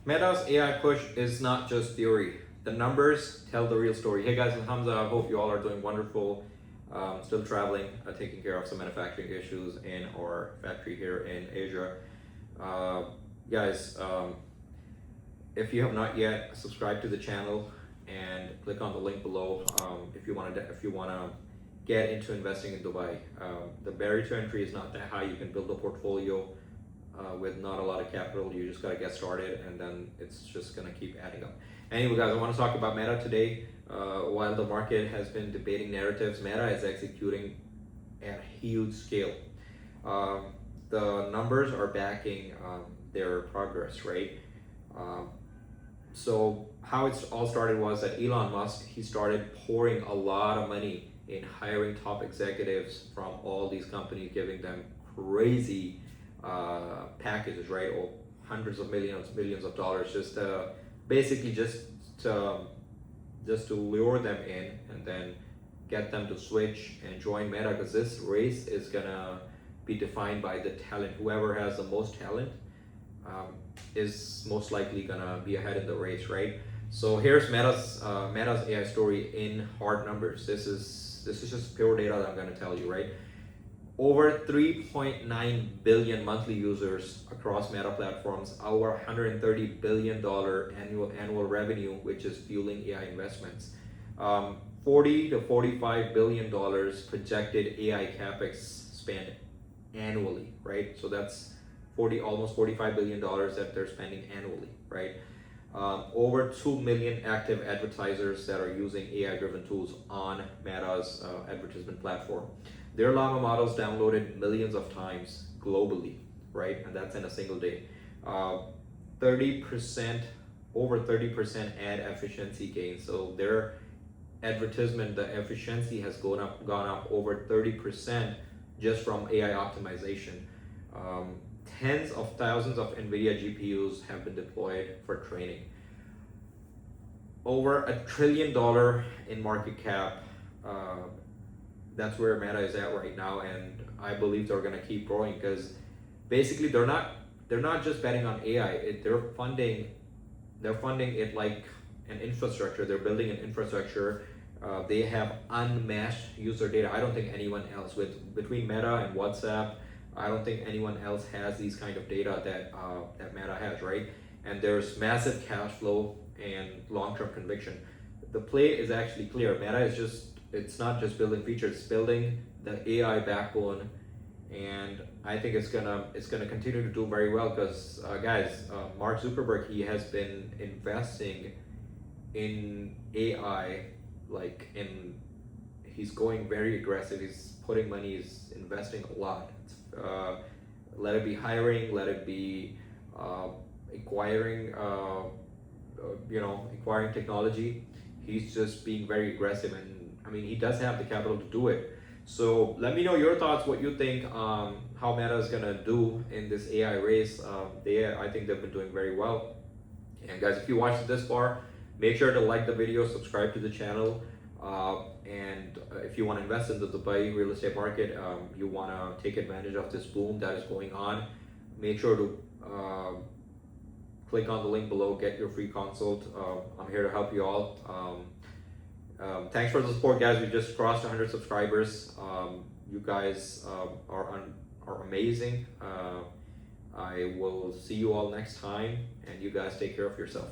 Meta's AI push is not just theory. The numbers tell the real story. Hey guys, it's Hamza. I hope you all are doing wonderful. Still traveling, taking care of some manufacturing issues in our factory here in Asia. Guys, if you have not yet, subscribe to the channel and click on the link below if you want to get into investing in Dubai. The barrier to entry is not that high. You can build a portfolio with not a lot of capital. You just got to get started, and then it's just going to keep adding up. Anyway, guys, I want to talk about Meta today. While the market has been debating narratives, Meta is executing at a huge scale. The numbers are backing their progress, right? So how it all started was that Elon Musk, he started pouring a lot of money in hiring top executives from all these companies, giving them crazy packages, right? Or hundreds of millions of dollars, just basically just to lure them in and then get them to switch and join Meta, because this race is gonna be defined by the talent. Whoever has the most talent is most likely gonna be ahead in the race, right? So here's Meta's AI story in hard numbers. This is just pure data that I'm gonna tell you, right? Over 3.9 billion monthly users across Meta platforms, over $130 billion annual revenue, which is fueling AI investments. 40 to $45 billion projected AI capex spend annually, right? So that's almost $45 billion that they're spending annually, right? Over 2 million active advertisers that are using AI-driven tools on Meta's advertisement platform. Their Llama models downloaded millions of times globally, right? And that's in a single day. 30%, over 30% ad efficiency gain. So their advertisement, the efficiency has gone up over 30% just from AI optimization. Tens of thousands of NVIDIA GPUs have been deployed for training. Over $1 trillion in market cap. That's where Meta is at right now, and I believe they're going to keep growing, because basically they're not just betting on AI. They're funding it like an infrastructure. They're building an infrastructure. They have unmatched user data. I don't think anyone else, between Meta and WhatsApp, I don't think anyone else has these kind of data that Meta has, right? And there's massive cash flow and long-term conviction. The play is actually clear. Meta is it's not just building features, it's building the AI backbone, and I think it's gonna continue to do very well, because guys, Mark Zuckerberg, he has been investing in AI, he's going very aggressive. He's putting money, he's investing a lot. Let it be hiring, let it be acquiring technology. He's just being very aggressive, and I mean, he does have the capital to do it. So let me know your thoughts, what you think, how Meta is gonna do in this AI race. I think they've been doing very well. And guys, if you watched this far, make sure to like the video, subscribe to the channel, and if you want to invest in the Dubai real estate market, you want to take advantage of this boom that is going on, make sure to click on the link below, get your free consult. I'm here to help you all. Thanks for the support, guys. We just crossed 100 subscribers. You guys are amazing. I will see you all next time, and you guys take care of yourself.